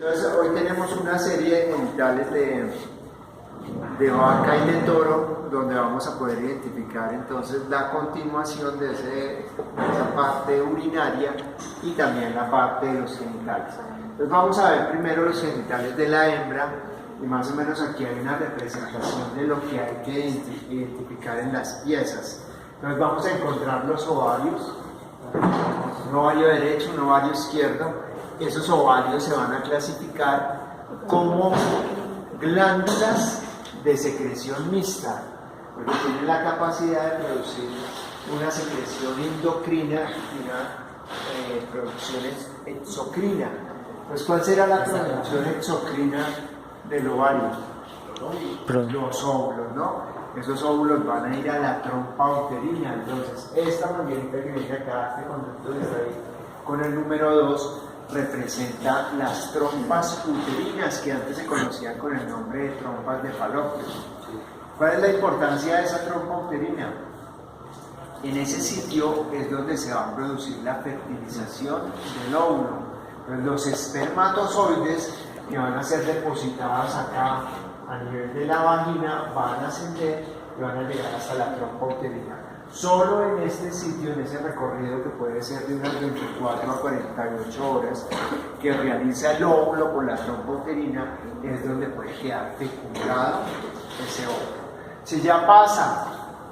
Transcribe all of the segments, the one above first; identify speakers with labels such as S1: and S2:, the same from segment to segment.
S1: Entonces, hoy tenemos una serie de genitales de vaca y de toro, donde vamos a poder identificar entonces la continuación de esa parte urinaria y también la parte de los genitales. Entonces vamos a ver primero los genitales de la hembra, y más o menos aquí hay una representación de lo que hay que identificar en las piezas. Entonces vamos a encontrar los ovarios, un ovario derecho, un ovario izquierdo. Esos ovarios se van a clasificar como glándulas de secreción mixta, porque tienen la capacidad de producir una secreción endocrina y una producción exocrina. Pues, ¿cuál será la producción exocrina del ovario? Los óvulos, ¿no? Esos óvulos van a ir a la trompa uterina. Entonces, esta manguerita que viene acá, este conducto que está ahí, con el número 2, representa las trompas uterinas, que antes se conocían con el nombre de trompas de Falopio. ¿Cuál es la importancia de esa trompa uterina? En ese sitio es donde se va a producir la fertilización del óvulo. Entonces, los espermatozoides que van a ser depositados acá a nivel de la vagina van a ascender y van a llegar hasta la trompa uterina. Solo en este sitio, en ese recorrido que puede ser de unas 24 a 48 horas, que realiza el óvulo por la trompa uterina, es donde puede quedar fecundado ese óvulo. Si ya pasa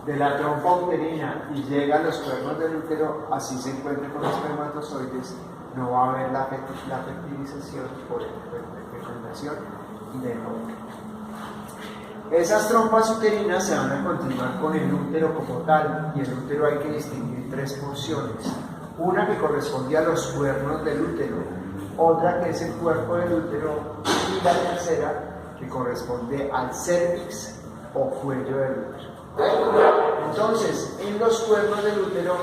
S1: de la trompa uterina y llega a los cuernos del útero, así se encuentra con los espermatozoides, no va a haber la fertilización por fecundación del óvulo. Esas trompas uterinas se van a continuar con el útero como tal, y el útero hay que distinguir tres porciones: una que corresponde a los cuernos del útero, otra que es el cuerpo del útero, y la tercera que corresponde al cérvix o cuello del útero. Entonces, en los cuernos del útero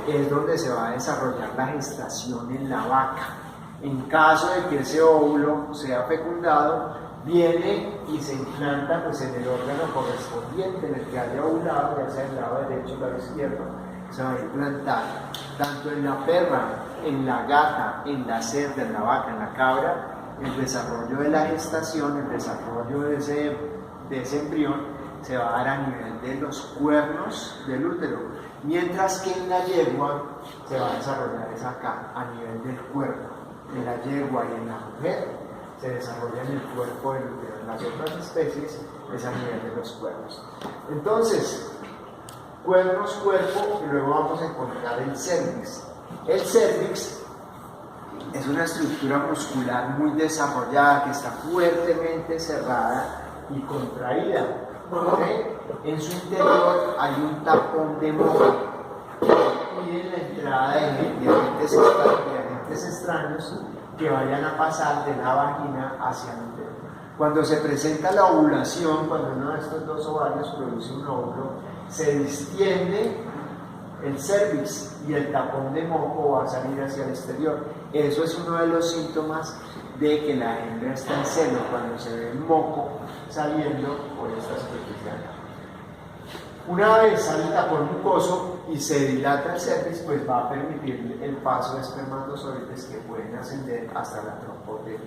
S1: es donde se va a desarrollar la gestación en la vaca. En caso de que ese óvulo sea fecundado, viene y se implanta pues en el órgano correspondiente en el que haya ovulado, ya sea el lado derecho o el lado izquierdo. Se va a implantar tanto en la perra, en la gata, en la cerda, en la vaca, en la cabra. El desarrollo de la gestación, el desarrollo de ese embrión se va a dar a nivel de los cuernos del útero, mientras que en la yegua se va a desarrollar es acá, a nivel del cuerpo. En la yegua y en la mujer se desarrolla en el cuerpo del útero. En las otras especies es a nivel de los cuernos. Entonces, cuernos, cuerpo, y luego vamos a encontrar el cérvix. El cérvix es una estructura muscular muy desarrollada, que está fuertemente cerrada y contraída. En su interior hay un tapón de moco que impide la entrada de agentes extraños que vayan a pasar de la vagina hacia el útero. Cuando se presenta la ovulación, cuando uno de estos dos ovarios produce un óvulo, se distiende el cérvix y el tapón de moco va a salir hacia el exterior. Eso es uno de los síntomas de que la hembra está en celo, cuando se ve el moco saliendo por esta superficie. Una vez sale el tapón mucoso y se dilata el cérvix, pues va a permitir el paso de espermatozoides que pueden ascender hasta la trompa uterina.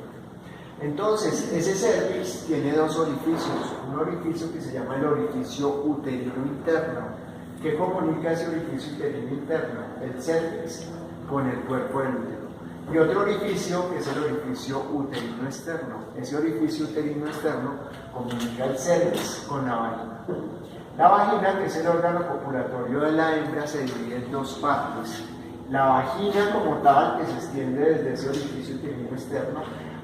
S1: Entonces, ese cérvix tiene dos orificios: un orificio que se llama el orificio uterino interno, que comunica ese orificio uterino interno, el cérvix, con el cuerpo del útero, y otro orificio que es el orificio uterino externo. Ese orificio uterino externo comunica el cérvix con la vagina. La vagina, que es el órgano copulatorio de la hembra, se divide en dos partes: la vagina como tal, que se extiende desde ese orificio uterino externo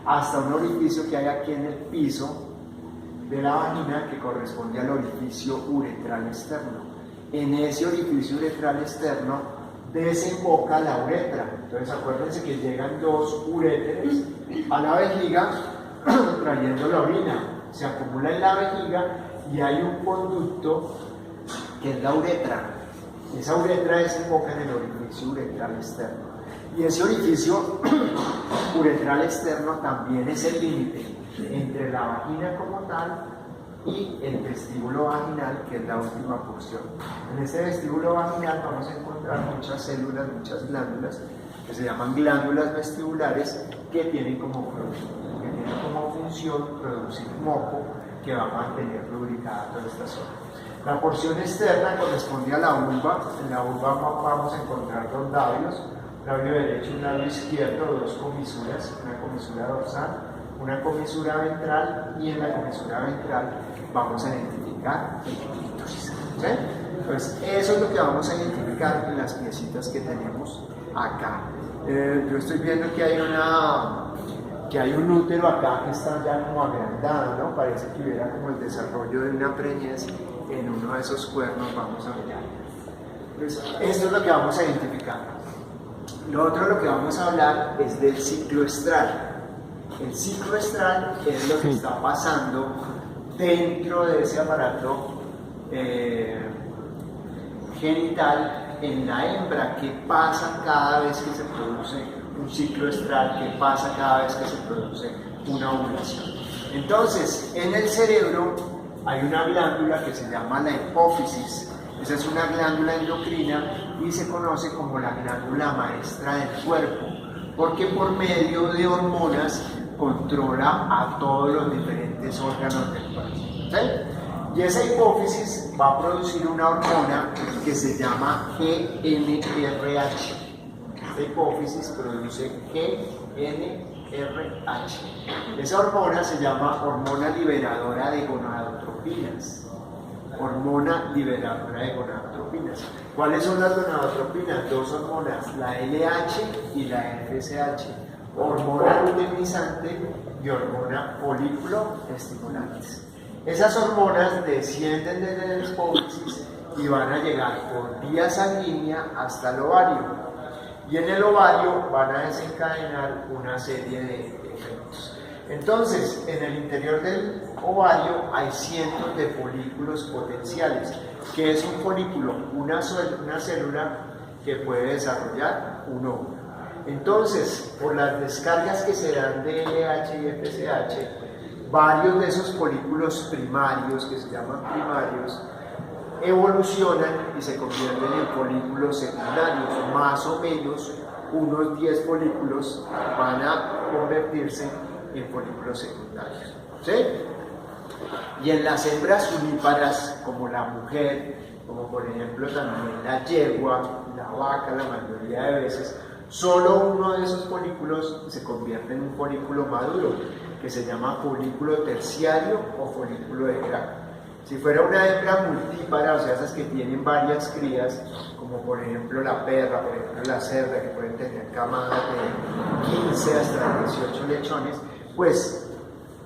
S1: hasta un orificio que hay aquí en el piso de la vagina, que corresponde al orificio uretral externo. En ese orificio uretral externo desemboca la uretra. Entonces acuérdense que llegan dos uréteres a la vejiga trayendo la orina, se acumula en la vejiga y hay un conducto que es la uretra. Esa uretra desemboca en el orificio uretral externo. Y ese orificio uretral externo también es el límite entre la vagina como tal y el vestíbulo vaginal, que es la última porción. En este vestíbulo vaginal vamos a encontrar muchas células, muchas glándulas, que se llaman glándulas vestibulares, que tienen como función producir moco que va a mantener lubricada toda esta zona. La porción externa corresponde a la vulva. En la vulva vamos a encontrar dos labios, labio derecho y un labio izquierdo, dos comisuras, una comisura dorsal, una comisura ventral, y en la comisura ventral vamos a identificar el clítoris. ¿Sí? Entonces, eso es lo que vamos a identificar en las piecitas que tenemos acá. Yo estoy viendo que hay un útero acá que está ya como agrandado, ¿no? Parece que hubiera como el desarrollo de una preñez en uno de esos cuernos, vamos a ver. Pues, esto es lo que vamos a identificar. Lo otro, lo que vamos a hablar es del ciclo estral. El ciclo estral es lo que está pasando dentro de ese aparato genital en la hembra. ¿Qué pasa cada vez que se produce un ciclo estral? ¿Qué pasa cada vez que se produce una ovulación? Entonces, en el cerebro hay una glándula que se llama la hipófisis. Esa es una glándula endocrina y se conoce como la glándula maestra del cuerpo, porque por medio de hormonas controla a todos los diferentes órganos del cuerpo. ¿Sí? Y esa hipófisis va a producir una hormona que se llama GnRH. Esta hipófisis produce GnRH. Esa hormona se llama hormona liberadora de gonadotropinas. Hormona liberadora de gonadotropinas. ¿Cuáles son las gonadotropinas? Dos hormonas, la LH y la FSH. Hormona luteinizante y hormona folículo estimulantes. Esas hormonas descienden desde la hipófisis y van a llegar por vía sanguínea hasta el ovario. Y en el ovario van a desencadenar una serie de efectos. Entonces, en el interior del ovario hay cientos de folículos potenciales. ¿Qué es un folículo? Una célula que puede desarrollar un óvulo. Entonces, por las descargas que se dan de LH y FSH, varios de esos folículos primarios, que se llaman primarios, evolucionan y se convierten en folículos secundarios. Más o menos unos 10 folículos van a convertirse en folículos secundarios. ¿Sí? Y en las hembras uníparas, como la mujer, como por ejemplo también la yegua, la vaca, la mayoría de veces, solo uno de esos folículos se convierte en un folículo maduro, que se llama folículo terciario o folículo de Graac. Si fuera una hembra multípara, o sea, esas que tienen varias crías, como por ejemplo la perra, por ejemplo la cerda, que pueden tener camadas de 15 hasta 18 lechones, pues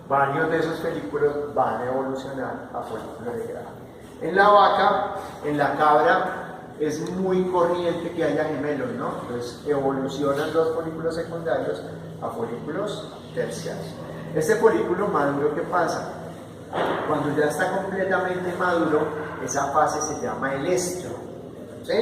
S1: varios de esos folículos van a evolucionar a folículo de Graac. En la vaca, en la cabra, es muy corriente que haya gemelos, ¿no? Entonces evolucionan los folículos secundarios a folículos terciarios. Este folículo maduro, ¿qué pasa? Cuando ya está completamente maduro, esa fase se llama el estro, ¿sí?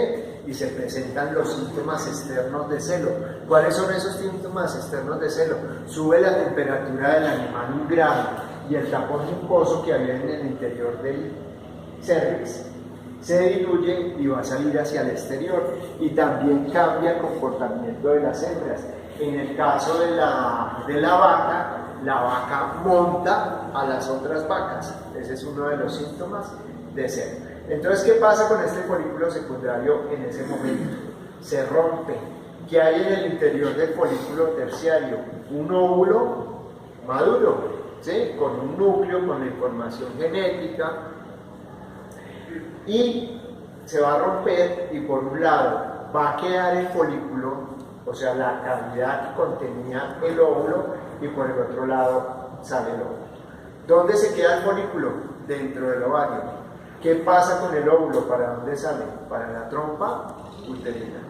S1: Y se presentan los síntomas externos de celo. ¿Cuáles son esos síntomas externos de celo? Sube la temperatura del animal 1 grado y el tapón mucoso que había en el interior del cervix se diluye y va a salir hacia el exterior, y también cambia el comportamiento de las hembras. En el caso de la vaca monta a las otras vacas. Ese es uno de los síntomas de celo. Entonces, ¿qué pasa con este folículo secundario en ese momento? Se rompe. ¿Qué hay en el interior del folículo terciario? Un óvulo maduro, ¿sí? Con un núcleo, con la información genética, y se va a romper, y por un lado va a quedar el folículo, o sea, la cavidad que contenía el óvulo, y por el otro lado sale el óvulo. ¿Dónde se queda el folículo? Dentro del ovario. ¿Qué pasa con el óvulo? ¿Para dónde sale? Para la trompa uterina.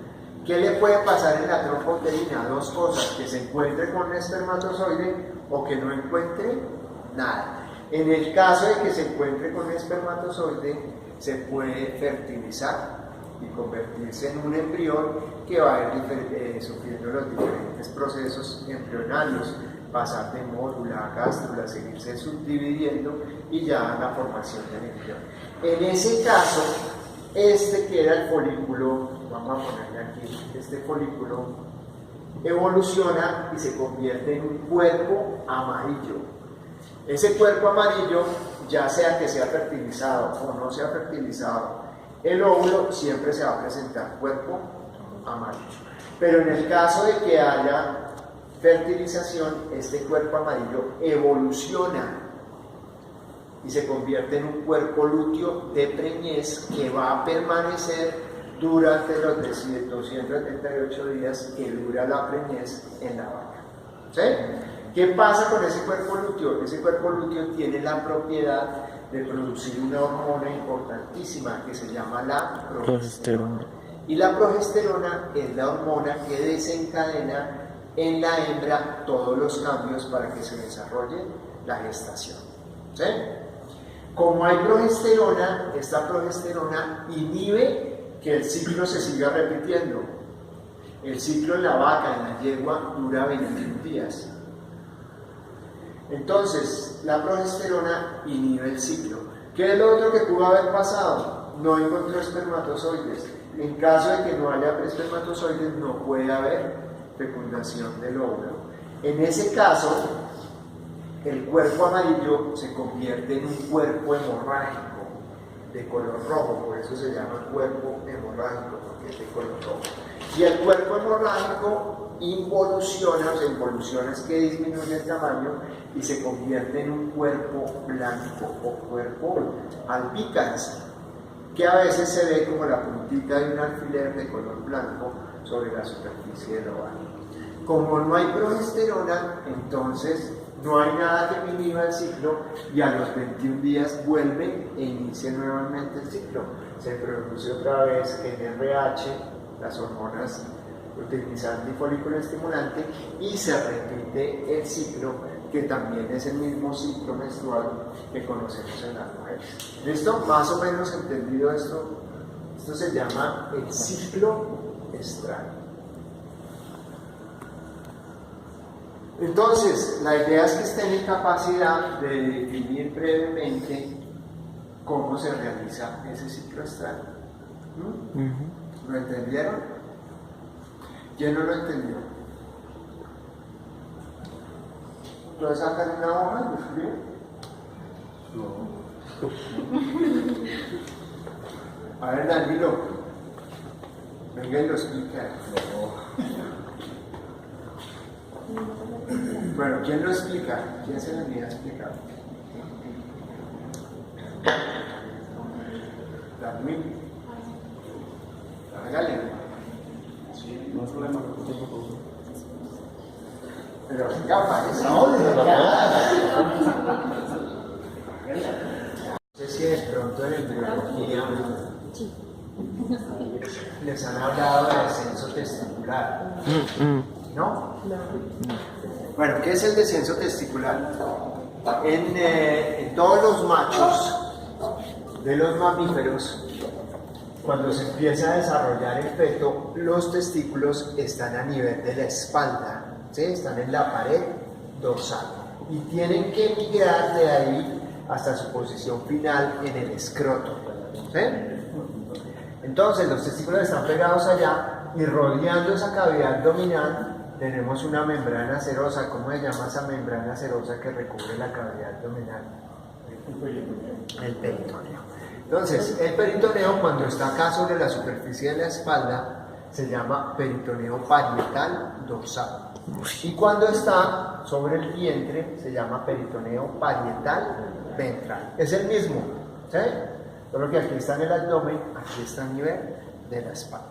S1: ¿Qué le puede pasar en la trompa uterina? Dos cosas: que se encuentre con un espermatozoide o que no encuentre nada. En el caso de que se encuentre con un espermatozoide, se puede fertilizar y convertirse en un embrión que va a ir sufriendo los diferentes procesos embrionarios, pasar de módula a gástrula, seguirse subdividiendo y ya la formación del embrión. En ese caso, que era el folículo, vamos a ponerle aquí, este folículo evoluciona y se convierte en un cuerpo amarillo. Ese cuerpo amarillo, ya sea que sea fertilizado o no sea fertilizado, el óvulo siempre se va a presentar cuerpo amarillo. Pero en el caso de que haya fertilización, este cuerpo amarillo evoluciona y se convierte en un cuerpo lúteo de preñez que va a permanecer durante los 278 días que dura la preñez en la vaca. ¿Sí? ¿Qué pasa con ese cuerpo lúteo? Ese cuerpo lúteo tiene la propiedad de producir una hormona importantísima que se llama la progesterona. Y la progesterona es la hormona que desencadena en la hembra todos los cambios para que se desarrolle la gestación. ¿Sí? Como hay progesterona, esta progesterona inhibe que el ciclo se siga repitiendo. El ciclo en la vaca, en la yegua, dura 21 días. Entonces, la progesterona inhibe el ciclo. ¿Qué es lo otro que pudo haber pasado? No encontró espermatozoides. En caso de que no haya espermatozoides, no puede haber fecundación del óvulo. En ese caso, el cuerpo amarillo se convierte en un cuerpo hemorrágico de color rojo, por eso se llama cuerpo hemorrágico, porque es de color rojo. Y el cuerpo hemorrágico involuciona, o sea, involuciona es que disminuye el tamaño y se convierte en un cuerpo blanco o cuerpo albicans, que a veces se ve como la puntita de un alfiler de color blanco sobre la superficie del ovario. Como no hay progesterona, entonces no hay nada que inhiba el ciclo y a los 21 días vuelve e inicia nuevamente el ciclo. Se produce otra vez en RH, las hormonas utilizando el folículo estimulante, y se repite el ciclo, que también es el mismo ciclo menstrual que conocemos en las mujeres. ¿Listo? Más o menos entendido esto. Esto se llama el ciclo estral. Entonces, la idea es que estén en capacidad de definir brevemente cómo se realiza ese ciclo estral. ¿Lo entendieron? ¿Quién no lo entendió? ¿Entonces sacan una hoja y lo escriben? No. A ver, Danilo, venga y lo explica. Bueno, ¿quién lo explica? ¿Quién se le venía a explicar? Danilo. Hágale.
S2: Sí, no hay problema, lo tengo todo.
S1: Pero venga, para esa hora. No sé si de pronto en embriología les han hablado de descenso testicular. ¿No? Bueno, ¿qué es el descenso testicular? En todos los machos de los mamíferos, cuando se empieza a desarrollar el feto, los testículos están a nivel de la espalda, ¿sí? Están en la pared dorsal y tienen que migrar de ahí hasta su posición final en el escroto, ¿sí? Entonces los testículos están pegados allá y rodeando esa cavidad abdominal tenemos una membrana serosa. ¿Cómo se llama esa membrana serosa que recubre la cavidad abdominal? El peritoneo. Entonces, el peritoneo, cuando está acá sobre la superficie de la espalda, se llama peritoneo parietal dorsal. Y cuando está sobre el vientre, se llama peritoneo parietal ventral. Es el mismo, ¿sí? Solo que aquí está en el abdomen, aquí está a nivel de la espalda.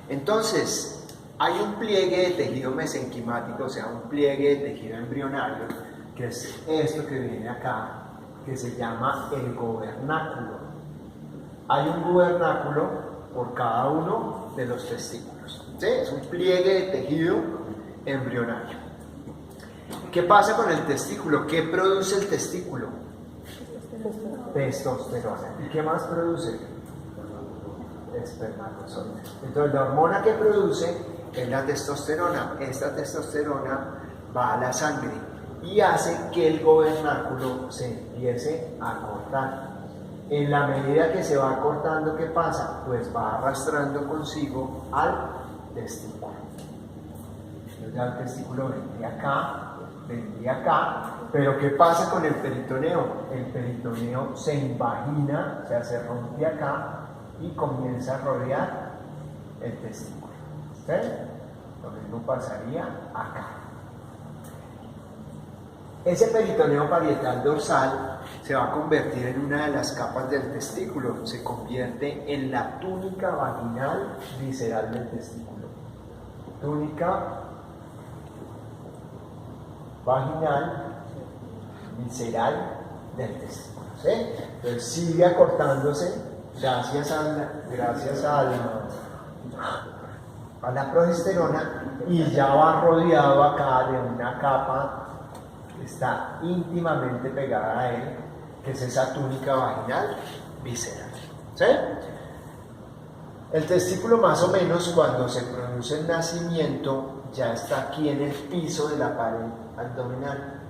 S1: Entonces, hay un pliegue de tejido mesenquimático, o sea, un pliegue de tejido embrionario, que es esto que viene acá, que se llama el gobernáculo. Hay un gobernáculo por cada uno de los testículos, ¿sí? Es un pliegue de tejido embrionario. ¿Qué pasa con el testículo? ¿Qué produce el testículo? Testosterona. ¿Y qué más produce? Espermatozoides. Entonces, la hormona que produce es la testosterona. Esta testosterona va a la sangre y hace que el gobernáculo se empiece a cortar. En la medida que se va cortando, ¿qué pasa? Pues va arrastrando consigo al testículo. Entonces, ya el testículo viene acá vendría acá, pero ¿qué pasa con el peritoneo? El peritoneo se invagina, o sea, se rompe acá y comienza a rodear el testículo. ¿Sí? Lo mismo pasaría acá. Ese peritoneo parietal dorsal se va a convertir en una de las capas del testículo, se convierte en la túnica vaginal visceral del testículo. Túnica vaginal visceral del testículo. ¿Sí? Entonces sigue acortándose gracias a la progesterona y ya va rodeado acá de una capa que está íntimamente pegada a él, que es esa túnica vaginal visceral. ¿Sí? El testículo, más o menos, cuando se produce el nacimiento, ya está aquí en el piso de la pared abdominal.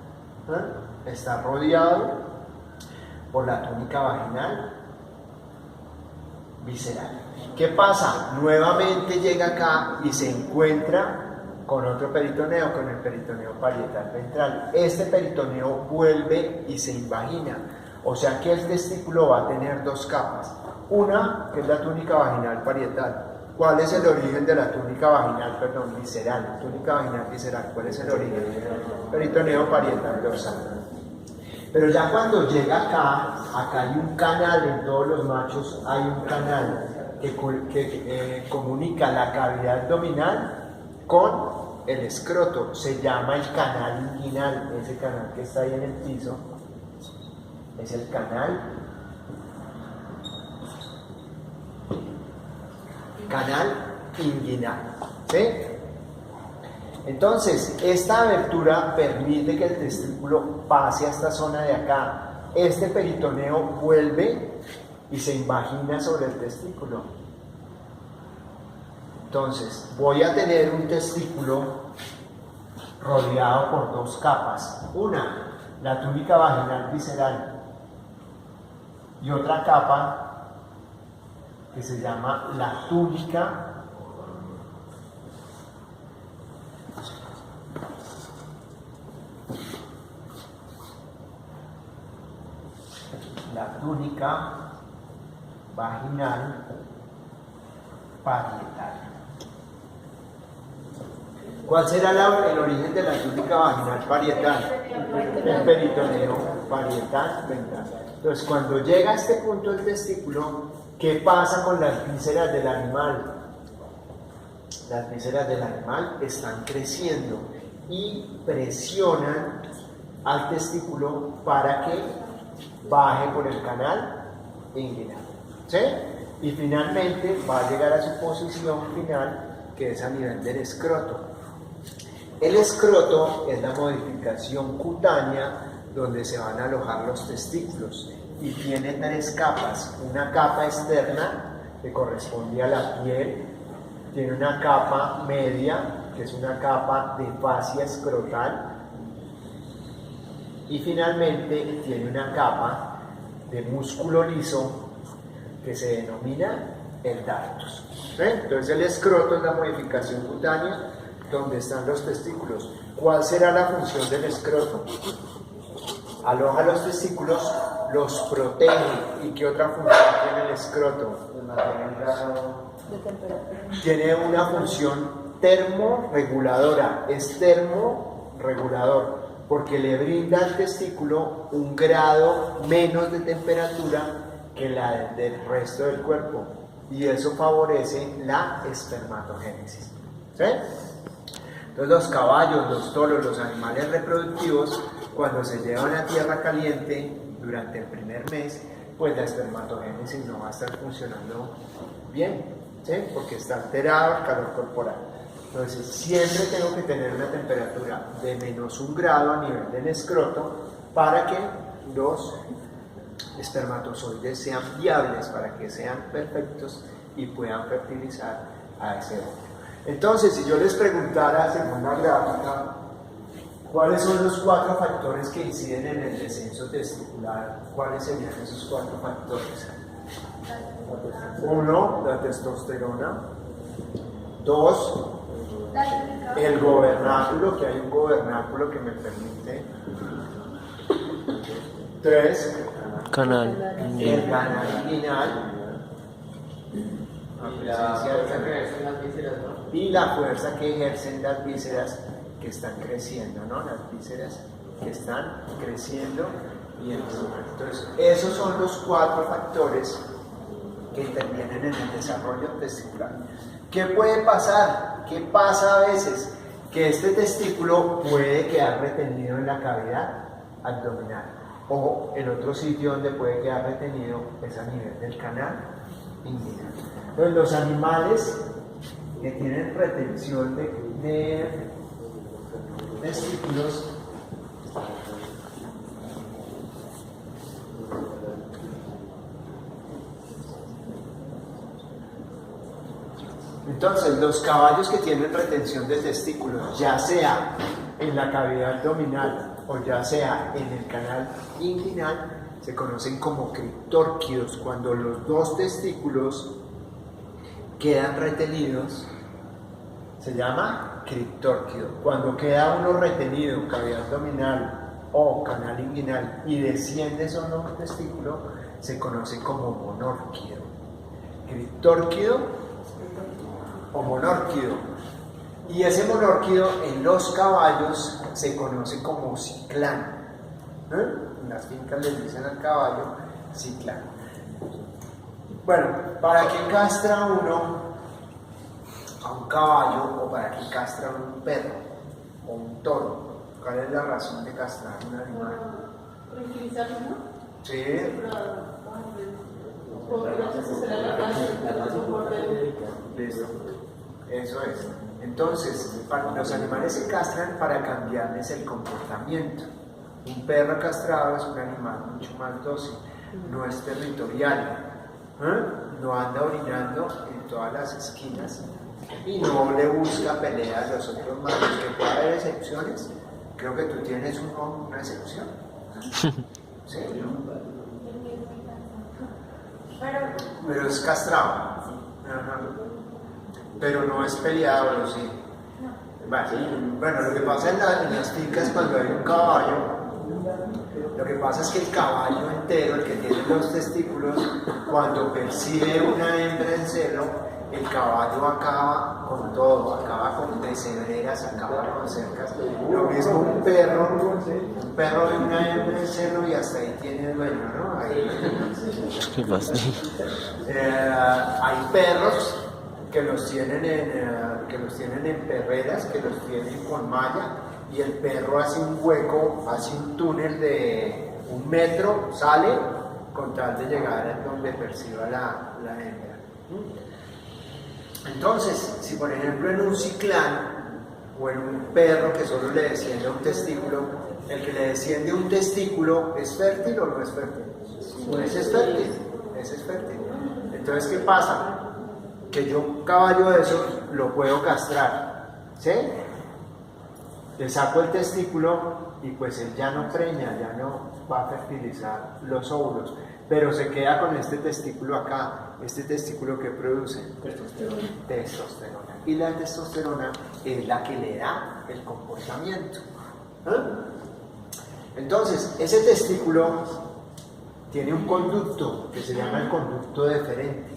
S1: Está rodeado por la túnica vaginal visceral. ¿Qué pasa? Nuevamente llega acá y se encuentra con otro peritoneo, con el peritoneo parietal ventral. Este peritoneo vuelve y se invagina, o sea que el testículo va a tener dos capas. Una, que es la túnica vaginal parietal. ¿Cuál es el origen de la túnica vaginal, visceral? Túnica vaginal visceral, ¿cuál es el origen? Peritoneo parietal dorsal. Pero ya cuando llega acá hay un canal, en todos los machos hay un canal que comunica la cavidad abdominal con el escroto, se llama el canal inguinal. Ese canal que está ahí en el piso es el canal inguinal. ¿Sí? Entonces, esta abertura permite que el testículo pase a esta zona de acá. Este peritoneo vuelve y se invagina sobre el testículo. Entonces, voy a tener un testículo rodeado por dos capas. Una, la túnica vaginal visceral, y otra capa que se llama la túnica vaginal parietal. ¿Cuál será el origen de la túnica vaginal parietal? El peritoneo parietal ventral. Entonces, cuando llega a este punto del testículo, ¿qué pasa con las vísceras del animal? Las vísceras del animal están creciendo y presionan al testículo para que baje por el canal inguinal. ¿Sí? Y finalmente va a llegar a su posición final, que es a nivel del escroto. El escroto es la modificación cutánea donde se van a alojar los testículos y tiene tres capas. Una capa externa que corresponde a la piel, tiene una capa media que es una capa de fascia escrotal y finalmente tiene una capa de músculo liso que se denomina el dartos. ¿Sí? Entonces el escroto es la modificación cutánea donde están los testículos. ¿Cuál será la función del escroto? Aloja los testículos, los protege. ¿Y qué otra función tiene el escroto? Tiene una función termorreguladora, es termorregulador, porque le brinda al testículo un grado menos de temperatura que la del resto del cuerpo, y eso favorece la espermatogénesis. ¿Sí? Entonces los caballos, los toros, los animales reproductivos, cuando se llevan a tierra caliente durante el primer mes, pues la espermatogénesis no va a estar funcionando bien, ¿sí? Porque está alterado el calor corporal. Entonces siempre tengo que tener una temperatura de -1 grado a nivel del escroto para que los espermatozoides sean viables, para que sean perfectos y puedan fertilizar a ese óvulo. Entonces, si yo les preguntara, según la gráfica, ¿cuáles son los 4 factores que inciden en el descenso testicular? ¿Cuáles serían esos 4 factores? 1, la testosterona. 2, el gobernáculo, que hay un gobernáculo que me permite. 3.
S3: Canal.
S1: El canal inguinal. Y la fuerza que ejercen las vísceras que están creciendo, ¿no? Las vísceras que están creciendo y entonces esos son los 4 factores que intervienen en el desarrollo testicular. ¿Qué puede pasar? ¿Qué pasa a veces? Que este testículo puede quedar retenido en la cavidad abdominal o en otro sitio donde puede quedar retenido es a nivel del canal inguinal. Entonces los animales que tienen retención de testículos entonces los caballos que tienen retención de testículos, ya sea en la cavidad abdominal o ya sea en el canal inguinal, se conocen como criptórquidos. Cuando los 2 testículos quedan retenidos, se llama criptórquido. Cuando queda uno retenido, cavidad abdominal o canal inguinal, y desciende solo un testículo, se conoce como monórquido. Criptórquido o monórquido. Y ese monórquido en los caballos se conoce como ciclán. En las fincas les dicen al caballo ciclán. Bueno, ¿para qué castra uno a un caballo o para qué castra un perro o un toro? ¿Cuál es la razón de castrar un animal?
S4: Tranquilizarlo, ¿no?
S1: Sí. Listo. Eso es. Entonces, los animales se castran para cambiarles el comportamiento. Un perro castrado es un animal mucho más dócil, no es territorial, no anda orinando en todas las esquinas y no le busca peleas a los otros machos. Que puede haber excepciones, creo que tú tienes una excepción. ¿Sí? Pero es castrado. Ajá. Pero no es peleador, ¿sí? Bueno, lo que pasa en las fincas cuando hay un caballo, lo que pasa es que el caballo entero, el que tiene los testículos, cuando percibe una hembra en celo, el caballo acaba con todo, acaba con deshebreras, acaba con cercas. Lo mismo un perro ve una hembra en celo y hasta ahí tiene dueño, ¿no?
S3: ¿Qué pasa?
S1: Hay perros que los tienen en perreras, que los tienen con malla, y el perro hace un hueco, hace un túnel de 1 metro, sale con tal de llegar a donde perciba la hembra. Entonces, si por ejemplo en un ciclán o en un perro que solo le desciende un testículo, el que le desciende un testículo, ¿es fértil o no es fértil? Pues es fértil, es fértil. Entonces, ¿qué pasa? Que yo un caballo de esos lo puedo castrar, ¿sí? Le saco el testículo y pues él ya no preña, ya no va a fertilizar los óvulos, pero se queda con este testículo acá. Este testículo que produce testosterona. Y la testosterona es la que le da el comportamiento. Entonces, ese testículo tiene un conducto que se llama el conducto deferente.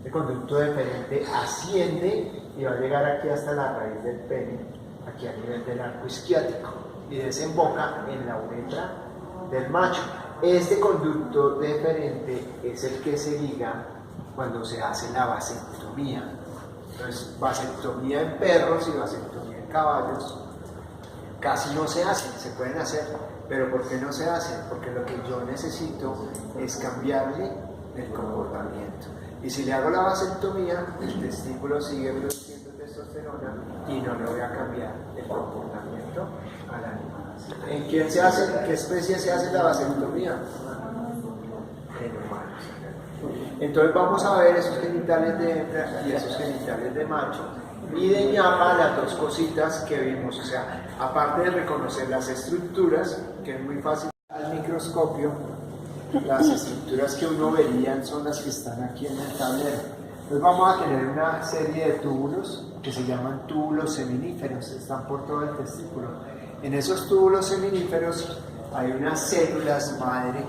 S1: El conducto deferente asciende y va a llegar aquí hasta la raíz del pene, aquí a nivel del arco isquiático, y desemboca en la uretra del macho. Este conducto deferente es el que se liga cuando se hace la vasectomía. Entonces, vasectomía en perros y vasectomía en caballos casi no se hacen, se pueden hacer, pero ¿por qué no se hacen? Porque lo que yo necesito es cambiarle el comportamiento. Y si le hago la vasectomía, el testículo sigue produciendo testosterona y no le voy a cambiar el comportamiento al animal. ¿En quién se hace? ¿En qué especie se hace la vasectomía? En humanos. Entonces vamos a ver esos genitales de hembra y esos genitales de macho. Y de ñapa, las 2 cositas que vimos. O sea, aparte de reconocer las estructuras, que es muy fácil al microscopio, las estructuras que uno vería son las que están aquí en el tablero. Entonces vamos a tener una serie de túbulos que se llaman túbulos seminíferos, están por todo el testículo. En esos túbulos seminíferos hay unas células madre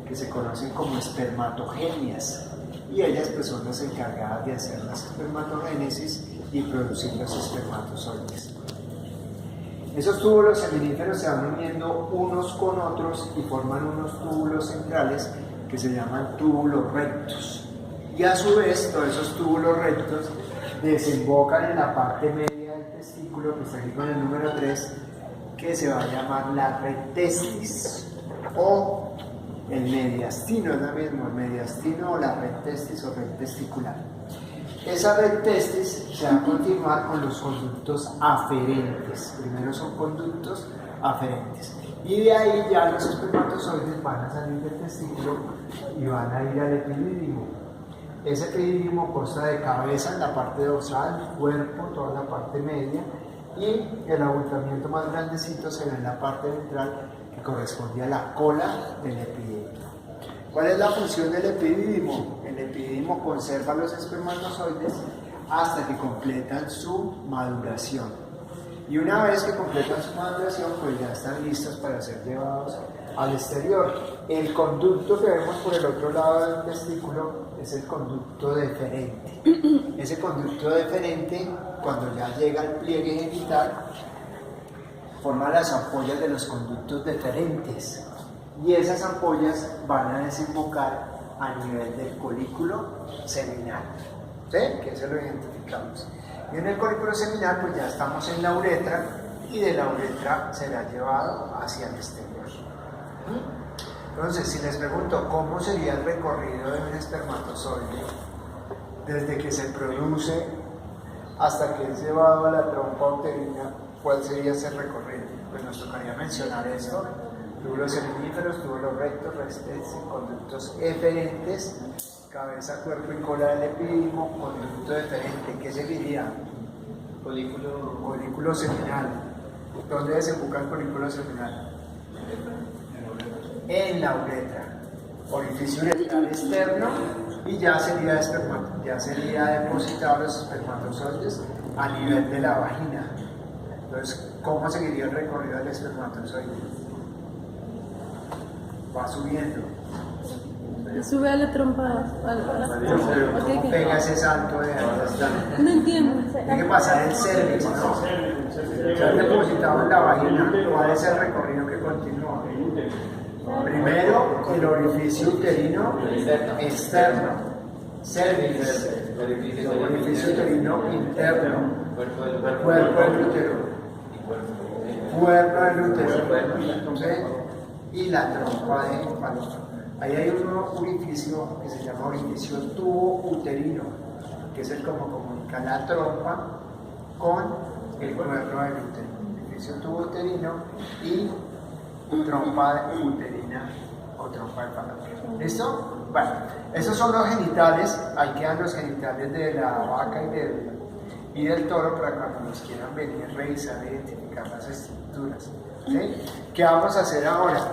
S1: que se conocen como espermatogenias y ellas pues son las encargadas de hacer las espermatogénesis y producir los espermatozoides. Esos túbulos seminíferos se van uniendo unos con otros y forman unos túbulos centrales que se llaman túbulos rectos. Y a su vez, todos esos túbulos rectos desembocan en la parte media del testículo, que está aquí con el número 3, que se va a llamar la red testis o el mediastino, es la misma, el mediastino o la red testis o red testicular. Esa red testis se va a continuar con los conductos aferentes. Primero son conductos aferentes. Y de ahí ya los espermatozoides van a salir del testículo y van a ir al epidídimo. Ese epidídimo consta de cabeza en la parte dorsal, cuerpo, toda la parte media, y el abultamiento más grandecito se ve en la parte ventral que corresponde a la cola del epidídimo. ¿Cuál es la función del epidídimo? El epidídimo conserva los espermatozoides hasta que completan su maduración. Y una vez que completan su maduración, pues ya están listos para ser llevados al exterior. El conducto que vemos por el otro lado del testículo es el conducto deferente. Ese conducto deferente, cuando ya llega al pliegue genital, forma las ampollas de los conductos deferentes. Y esas ampollas van a desembocar a nivel del colículo seminal, ¿sí? Que eso lo identificamos. Y en el colículo seminal pues ya estamos en la uretra y de la uretra será llevado hacia el exterior. Entonces, si les pregunto cómo sería el recorrido de un espermatozoide desde que se produce hasta que es llevado a la trompa uterina, ¿cuál sería ese recorrido? Pues nos tocaría mencionar esto: túbulos seminíferos, túbulos rectos, conductos eferentes, cabeza, cuerpo y cola del epidídimo, conducto deferente. ¿Qué seguiría? Colículo seminal. ¿Dónde desemboca el colículo seminal? En la uretra. Orificio uretral externo, y ya sería depositado los espermatozoides a nivel de la vagina. Entonces, ¿cómo seguiría el recorrido del espermatozoide? Va subiendo.
S4: Sube a la trompa.
S1: ¿Cómo pega ese salto de ahí hasta?
S4: No entiendo.
S1: Tiene que pasar el cervix, ¿no? Se ha depositado en la vagina. ¿Cuál es el recorrido que continúa? Primero, el orificio uterino externo. Cervix. Orificio uterino interno. Cuerpo del útero. Cuerpo del útero. ¿Sí? Y la trompa de falopio. Ahí hay un orificio que se llama orificio tubo uterino, que es el como comunica la trompa con el cuerpo del útero. Orificio tubo uterino y trompa uterina o trompa de falopio. ¿Listo? Bueno, esos son los genitales. Ahí quedan los genitales de la vaca y del toro para cuando nos quieran venir, revisar e identificar las estructuras. ¿Sí? ¿Qué vamos a hacer ahora?